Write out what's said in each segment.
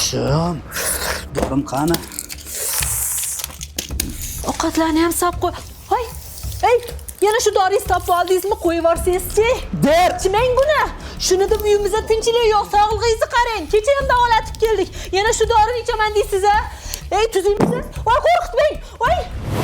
Qushim, dorim qani? Ovqatlarni ham solib qo'y. Hoy, ey, yana shu doringizni topib oldingizmi? Qo'yib yuborsangiz-chi. Der. Ichmang buni. Shuni deb uyimizda tinchlik yo'q, sog'lig'ingizni qarang. Kecha ham davolatib keldik. Yana shu dorini ichaman deysiz a? Ey, tuzingmisiz? Voy, qo'rqitmang. Voy.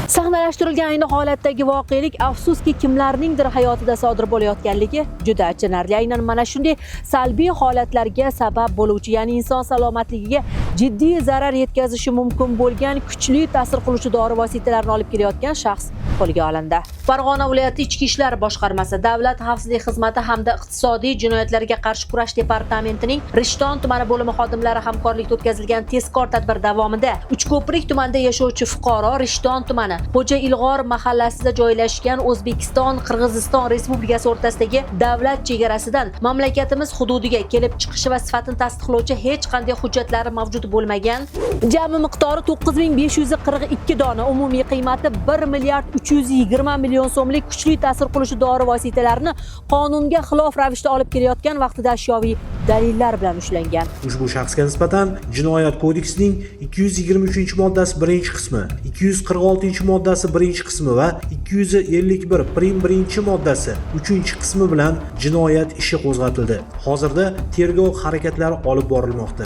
Sahnalashtirilgan ayni holatdagi voqelik afsuski kimlarningdir hayotida sodir bo'layotganligi juda achinarli. Aynan mana shunday salbiy holatlarga sabab bo'luvchi, ya'ni inson salomatligiga jiddiy zarar yetkazishi mumkin bo'lgan kuchli ta'sir qiluvchi dori vositalarini olib kelayotgan shaxs qo'lga olindi. Farg'ona viloyati Ichki ishlar boshqarmasi, Davlat xavfsizlik xizmati hamda iqtisodiy jinoyatlarga qarshi kurash departamentining Rishton tumani bo'limi xodimlari hamkorlikda o'tkazilgan tezkor tadbir davomida Uchko'prik tumanida yashovchi fuqaro Rishton tumani Xo'ja Ilg'or mahallasida joylashgan O'zbekiston-Qirg'iziston Respublikasi o'rtasidagi davlat chegarasidan mamlakatimiz hududiga kelib chiqishi va sifatini tasdiqlovchi hech qanday hujjatlari mavjud bo'lmagan, jami miqdori 9542 dona, umumiy qiymati 1 milliard 320 million so'mlik kuchli ta'sir qiluvchi dori vositalarini qonunga xilof ravishda olib kelayotgan vaqtida ashyoviy dalillar bilan ushlangan. Ushbu shaxsga nisbatan Jinoyat kodeksining 223-moddasi 1-qismi, 246-moddasi 1-qismi va 251 prim 1-moddasi 3-qismi bilan jinoyat ishi qo'zg'atildi. Hozirda tergov harakatlari olib borilmoqda.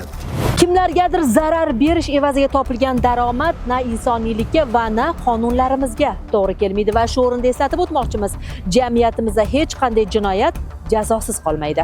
Kimlargadir zarar berish evaziga topilgan daromad na insoniylikka va na qonunlarimizga to'g'ri kelmaydi va shu o'rinda eslatib o'tmoqchimiz, jamiyatimizda hech qanday jinoyat jazosiz qolmaydi.